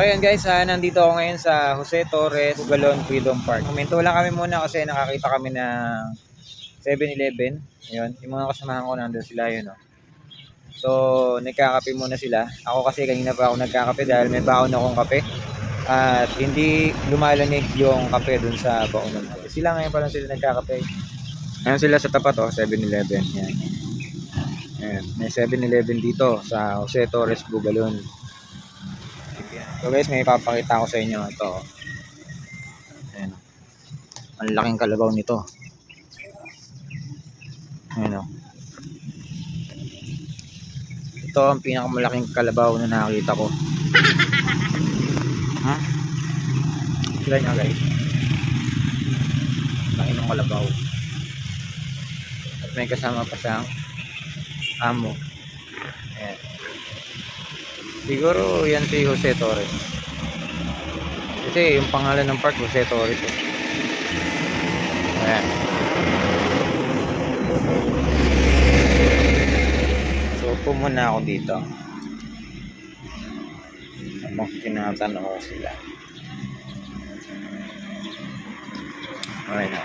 ayan guys, nandito ako ngayon sa Jose Torres, Bugalon, Freedom Park. Komento lang kami muna kasi nakakita kami ng 7-Eleven. Ayun, yung mga kasamahan ko nandun sila yun. So, nagkakape muna sila. Ako kasi kanina pa ako nagkakape dahil may baon akong kape. At hindi lumalamig yung kape dun sa baonan ko. Sila ngayon pa lang sila nagkakape. Ayan sila sa tapat 7-Eleven. Yan. Ayan, may 7-Eleven dito sa Jose Torres, Bugalon. So guys, may ipapakita ko sa inyo ito. Ayan. Ang laking kalabaw nito. Ayan. Ito ang pinakamalaking kalabaw na nakita ko. Ha? Sila nyo guys. Laki ng kalabaw. At may kasama pa siyang amo. Ayan. Siguro yan si Jose Torres. Kasi yung pangalan ng park Jose Torres. Ayan. So pumunta ako dito. Habang tinatanong ko sila. Okay na.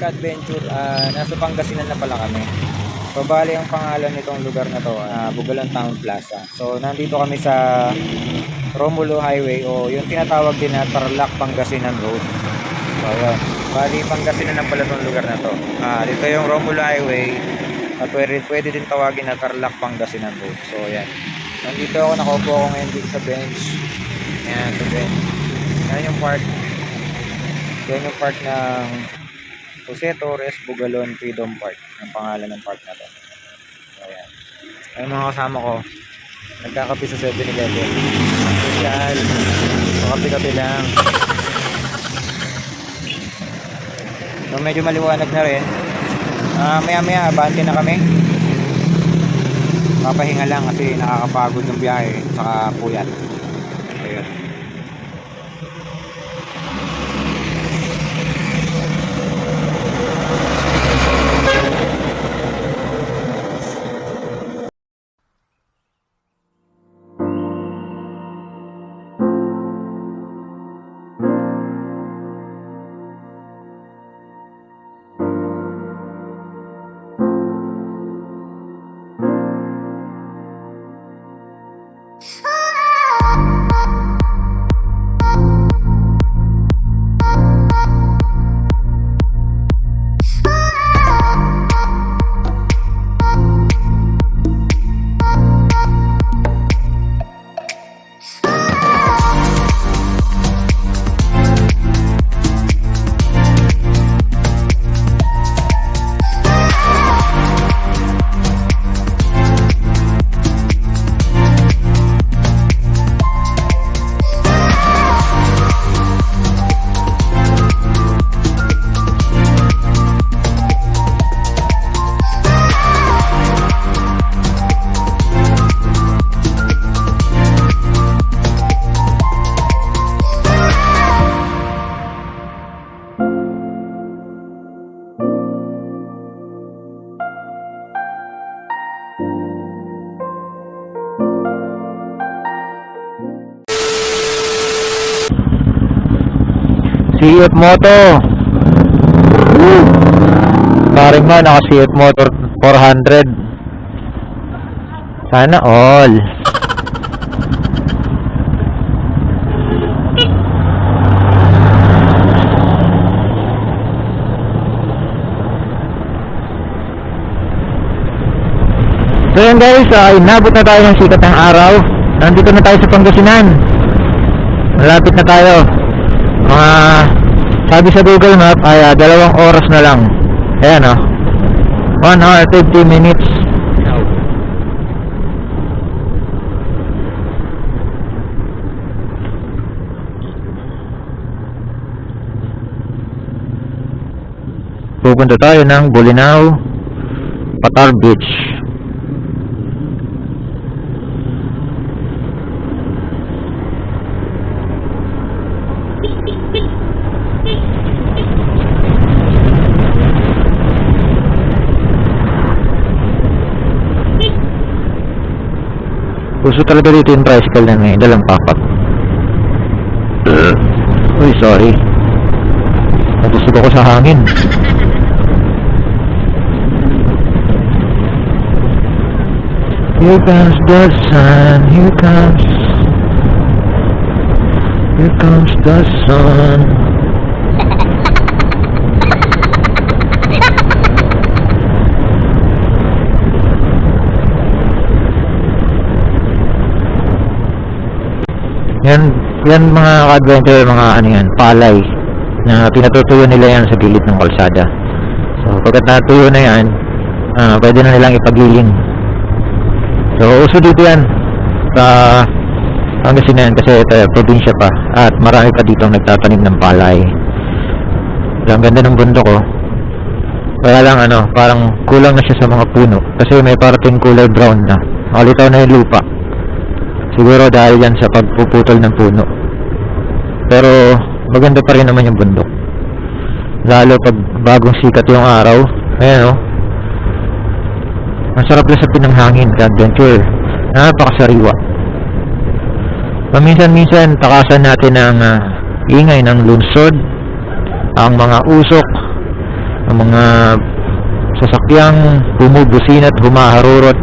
Adventure, nasa Pangasinan na pala kami. So bali ang pangalan nitong lugar na to, Bugalon Town Plaza. So nandito kami sa Romulo Highway o yung tinatawag din na Tarlac Pangasinan Road. So yun, bali Pangasinan na pala tong lugar na to. Dito yung Romulo Highway at pwede din tawagin na Tarlac Pangasinan Road. So yan, nandito ako, nakaupo ako ngayon dito sa bench. Yan, sa bench. Yan yung park. Yan yung park ng Jose Torres, Bugalon, Freedom Park. Ang pangalan ng park na to. Ayan. Ay mga kasama ko, nagkakape sa 7-Eleven. Social. Kape-kape lang. So medyo maliwanag na rin. Maya-maya, abante na kami. Papahinga lang kasi nakakapagod ng biyahe. Saka puyat. Ayan. CF Moto. Paring nga naka CF Motor 400. Sana all. So yun guys, inabot na tayo ng sikat ng araw. Nandito na tayo sa Pangasinan. Malapit na tayo. Mga sabi sa Google Map ay 2 oras na lang. Ayan 1 hour 50 minutes. pupunta tayo ng Bolinao Patar Beach. Gusto talaga dito yung tricycle na may dalang papak. Uy, sorry. Natusog ako sa hangin. Here comes the sun, here comes the sun. Yan mga ka-adventure, mga ano yan, palay na pinatutuyo nila yan sa gilid ng kalsada. So pagkat natuyo na yan, pwede na nilang ipagiling. So uso dito yan sa Pangasinan kasi ito probinsya pa at marami pa dito nagtatanim ng palay. Ang ganda ng bundok ko. Kaya lang parang kulang na siya sa mga puno kasi may parating kulay brown na. Makalitaw na yung lupa. Siguro dahil yan sa pagpuputol ng puno. Pero maganda pa rin naman yung bundok. Lalo pag bagong sikat yung araw. Ayan masarap lang sa pinanghangin, ka-adventure. Napakasariwa. Paminsan-minsan takasan natin ang ingay ng lungsod, ang mga usok, ang mga sasakyang bumubusina at humaharurot.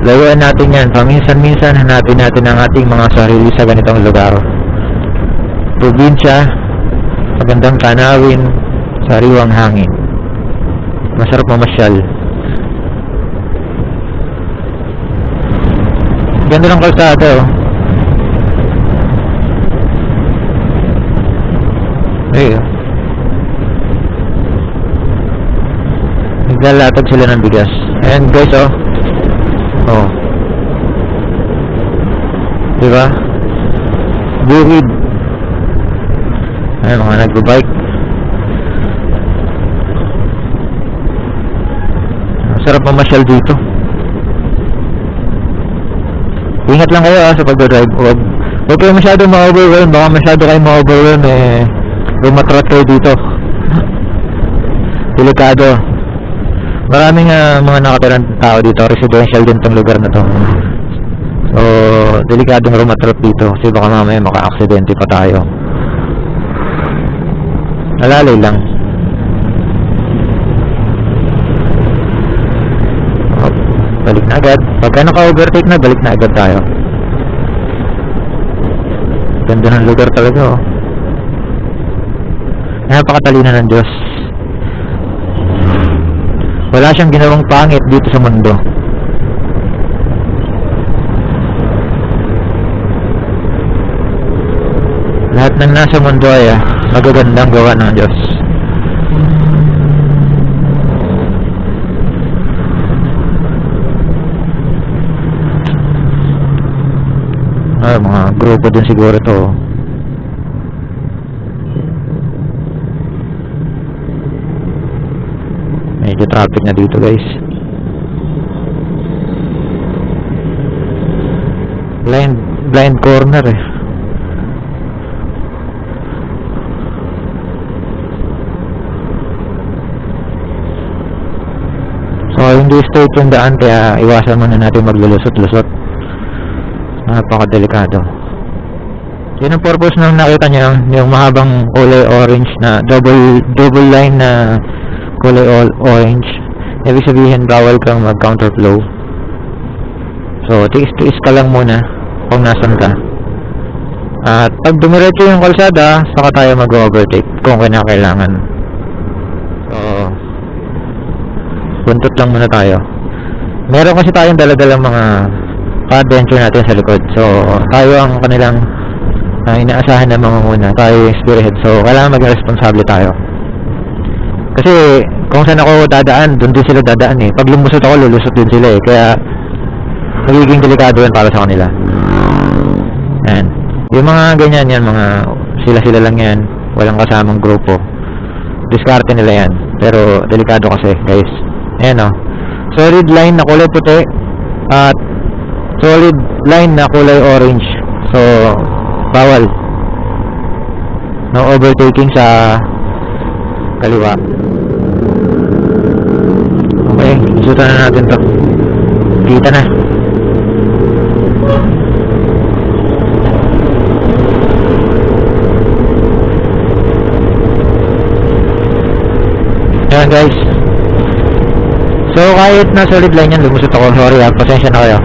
Layuan natin yan. Paminsan-minsan hanapin natin ang ating mga sarili sa ganitong lugar. Probinsya, magandang tanawin, sariwang hangin. Masarap mamasyal. Ganda ng kalsada naglalatag sila ng bigas. Ayan guys diba? Buhid. Ayan mga nagbo-bike. Sarap mamasyal dito. Ingat lang kayo sa pagdadrive. Huwag kayo masyado ma-overwhelm. Baka masyado kayo ma-overwhelm lumatrat kayo dito. Delikado. Maraming mga nakatirang tao dito. Residential din tong lugar na to. So delikadong rumatrat dito kasi baka mamaya maka-aksidente pa tayo. Alalay lang. Balik na agad. Pagka naka-overtake na, balik na agad tayo. Ganda ng lugar talaga Napakatalino ng Diyos. Wala siyang ginawang pangit dito sa mundo. Lahat ng nasa mundo ay magagandang gawa ng Diyos. Mga grupo din siguro to. Medyo traffic na dito guys. Blind corner So hindi straight yung daan kaya iwasan muna natin maglulusot-lusot. Napakadelikado. Yun ang purpose ng nakita nyo, yung mahabang kulay orange na double line na kulay orange. Ibig sabihin bawal kang mag counterflow. So tiis-tiis ka lang muna kung nasan ka. At pag dumiretso yung kalsada, saka tayo mag-overtake kung kinakailangan. So buntot lang muna tayo. Meron kasi tayong daladalang mga pa-adventure natin sa likod. So tayo ang kanilang inaasahan na mga muna. Tayo yung spearhead. So kailangan maging responsable tayo. Kasi kung saan ako dadaan, doon din sila dadaan Pag lumusot ako, lulusot din sila Kaya magiging delikado yan para sa kanila. Yan. Yung mga ganyan yan, mga sila-sila lang yan. Walang kasamang grupo. diskarte nila yan. Pero delikado kasi guys. Ayan o. Solid line na kulay puti at solid line na kulay orange. So bawal. No overtaking sa kaliwa. Okay, isutan na natin to. Kita na. Yan guys. So kahit na solid line yan, lumusot ako. Sorry pasensya na kayo.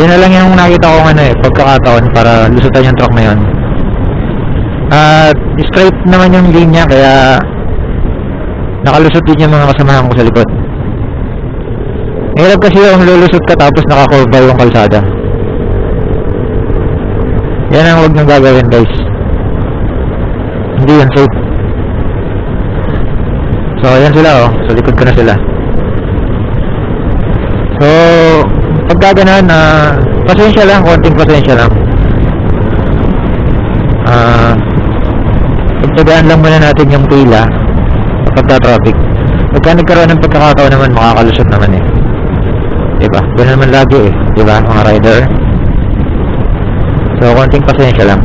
Yan na lang yung nakita ko pagkakataon para lusutan yung truck na yun. At straight naman yung linya, kaya nakalusot din yung mga kasamahan ko sa likod. Hirap kasi yung lulusot ka tapos nakakurba yung kalsada. Yan ang huwag nang gagawin guys. Hindi yan safe. So ayan sila sa likod ko na sila. So pag gaganan pasensya lang, konting pasensya lang. Pagtagaan lang muna natin yung pila kapag traffic. Pagka nagkaroon ng pagkakataon naman, makakalusot naman diba? Ganun naman lagi diba mga rider? So konting pasensya lang.